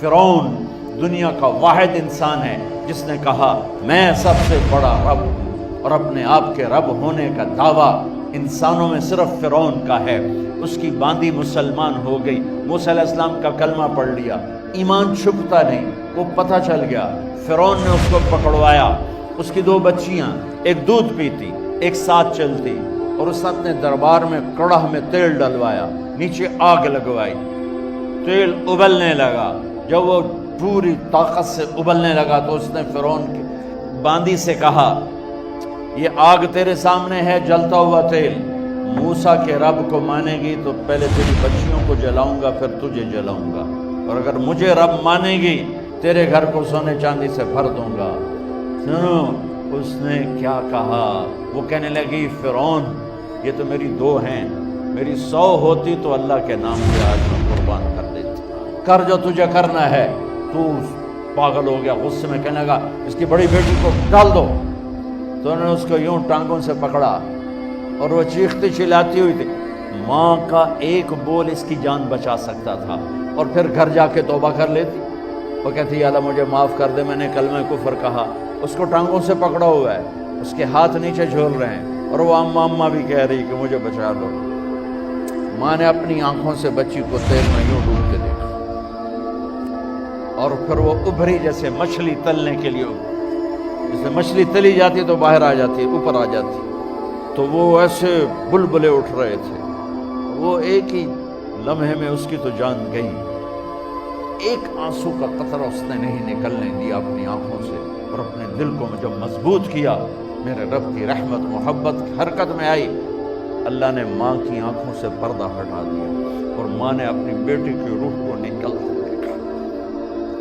فرعون دنیا کا واحد انسان ہے جس نے کہا میں سب سے بڑا رب ہوں، اور اپنے آپ کے رب ہونے کا دعویٰ انسانوں میں صرف فرعون کا ہے۔ اس کی باندی مسلمان ہو گئی، موسیٰ علیہ السلام کا کلمہ پڑھ لیا، ایمان چھپتا نہیں، وہ پتہ چل گیا۔ فرعون نے اس کو پکڑوایا، اس کی 2 بچیاں، ایک دودھ پیتی ایک ساتھ چلتی، اور اس اپنے دربار میں کڑاہ میں تیل ڈلوایا، نیچے آگ لگوائی، تیل ابلنے لگا۔ جب وہ پوری طاقت سے ابلنے لگا تو اس نے فرعون کی باندی سے کہا یہ آگ تیرے سامنے ہے، جلتا ہوا تیل، موسیٰ کے رب کو مانے گی تو پہلے تیری بچیوں کو جلاؤں گا پھر تجھے جلاؤں گا، اور اگر مجھے رب مانے گی تیرے گھر کو سونے چاندی سے بھر دوں گا۔ سنو اس نے کیا کہا، وہ کہنے لگی فرعون یہ تو میری 2 ہیں، میری 100 ہوتی تو اللہ کے نام پہ آج میں قربان کر دیتی، کر جو تجھے کرنا ہے۔ تو پاگل ہو گیا، غصے میں کہنے لگا اس کی بڑی بیٹی کو ڈال دو۔ تو انہوں نے اس کو یوں ٹانگوں سے پکڑا اور وہ چیختی چلاتی ہوئی تھی۔ ماں کا ایک بول اس کی جان بچا سکتا تھا، اور پھر گھر جا کے توبہ کر لیتی۔ وہ کہتی یا اللہ مجھے معاف کر دے، میں نے کلمہ کفر کہا۔ اس کو ٹانگوں سے پکڑا ہوا ہے، اس کے ہاتھ نیچے جھول رہے ہیں، اور وہ اماں اماں بھی کہہ رہی کہ مجھے بچا لو۔ ماں نے اپنی آنکھوں سے بچی کو تیل میں یوں ڈوب کے دیکھا، اور پھر وہ ابھری جیسے مچھلی تلنے کے لیے، جیسے مچھلی تلی جاتی تو باہر آ جاتی، اوپر آ جاتی، تو وہ ایسے بلبلے اٹھ رہے تھے۔ وہ ایک ہی لمحے میں اس کی تو جان گئی، ایک آنسو کا قطرہ اس نے نہیں نکلنے دیا اپنی آنکھوں سے، اور اپنے دل کو جب مضبوط کیا، میرے رب کی رحمت محبت حرکت میں آئی۔ اللہ نے ماں کی آنکھوں سے پردہ ہٹا دیا، اور ماں نے اپنی بیٹی کی روح کو نکلتے دیکھا،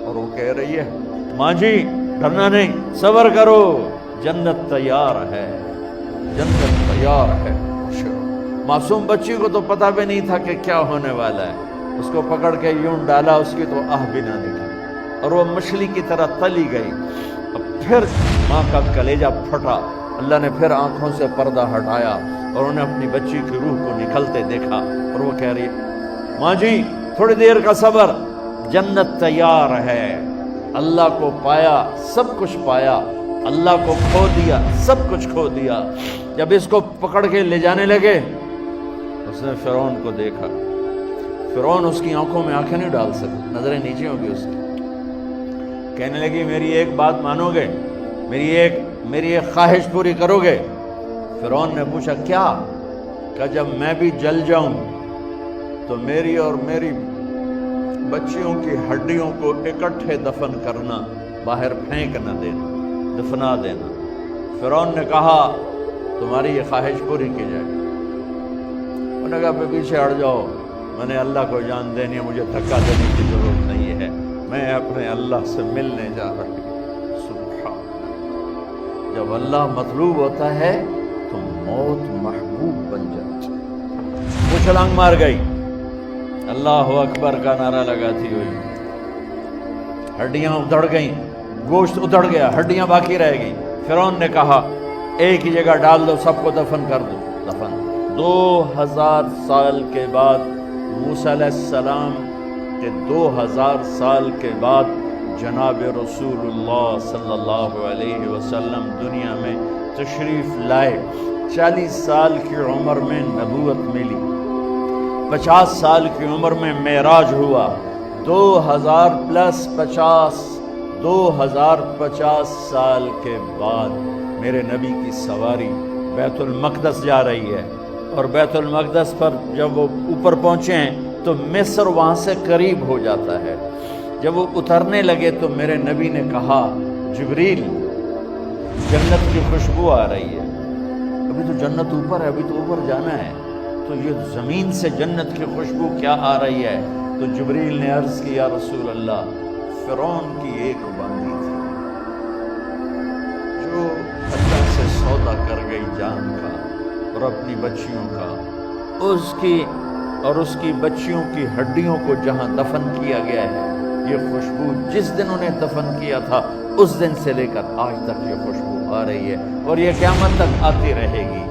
اور وہ کہہ رہی ہے ماں جی ڈرنا نہیں، صبر کرو، جنت تیار ہے، جنت تیار ہے۔ معصوم بچی کو تو پتہ بھی نہیں تھا کہ کیا ہونے والا ہے، اس کو پکڑ کے یوں ڈالا، اس کی تو آہ بھی نہ نکلی، اور وہ مچھلی کی طرح تلی گئی۔ اب پھر ماں کا کلیجہ پھٹا، اللہ نے پھر آنکھوں سے پردہ ہٹایا، اور انہیں اپنی بچی کی روح کو نکلتے دیکھا، اور وہ کہہ رہی ہے ماں جی تھوڑی دیر کا صبر، جنت تیار ہے۔ اللہ کو پایا سب کچھ پایا، اللہ کو کھو دیا سب کچھ کھو دیا۔ جب اس کو پکڑ کے لے جانے لگے، اس نے فرعون کو دیکھا۔ فرعون اس کی آنکھوں میں آنکھیں نہیں ڈال سکتا، نظریں نیچے ہوں گی اس کی۔ کہنے لگی میری ایک بات مانو گے، میری ایک خواہش پوری کرو گے؟ فرعون نے پوچھا کیا؟ کہ جب میں بھی جل جاؤں تو میری اور میری بچیوں کی ہڈیوں کو اکٹھے دفن کرنا، باہر پھینک نہ دینا، دفنا دینا۔ فرعون نے کہا تمہاری یہ خواہش پوری کی جائے۔ انہوں نے کہا پیچھے ہٹ جاؤ، میں نے اللہ کو جان دینی ہے، مجھے دھکا دینے کی ضرورت نہیں ہے، میں اپنے اللہ سے ملنے جا رہی ہوں۔ سبحان اللہ، جب اللہ مطلوب ہوتا ہے تو موت محبوب بن جاتی۔ وہ چھلانگ مار گئی، اللہ اکبر کا نعرہ لگاتی ہوئی، ہڈیاں ادھڑ گئیں، گوشت ادھڑ گیا، ہڈیاں باقی رہ گئی۔ فرعون نے کہا ایک ہی جگہ ڈال دو، سب کو دفن کر دو۔ دفن 2000 سال کے بعد، موسیٰ علیہ السلام کے 2000 سال کے بعد جناب رسول اللہ صلی اللہ علیہ وسلم دنیا میں تشریف لائے۔ 40 سال کی عمر میں نبوت ملی، 50 سال کی عمر میں معراج ہوا، 2050 سال کے بعد میرے نبی کی سواری بیت المقدس جا رہی ہے، اور بیت المقدس پر جب وہ اوپر پہنچے ہیں تو مصر وہاں سے قریب ہو جاتا ہے۔ جب وہ اترنے لگے تو میرے نبی نے کہا جبریل جنت کی خوشبو آ رہی ہے، ابھی تو جنت اوپر ہے، ابھی تو اوپر جانا ہے، تو یہ زمین سے جنت کی خوشبو کیا آ رہی ہے؟ تو جبریل نے عرض کی یا رسول اللہ فرعون کی ایک باندی تھی جو اللہ سے سودا کر گئی جان کا اور اپنی بچیوں کا، اس کی بچیوں کی ہڈیوں کو جہاں دفن کیا گیا ہے، یہ خوشبو جس دن انہیں دفن کیا تھا اس دن سے لے کر آج تک یہ خوشبو آ رہی ہے، اور یہ قیامت تک آتی رہے گی۔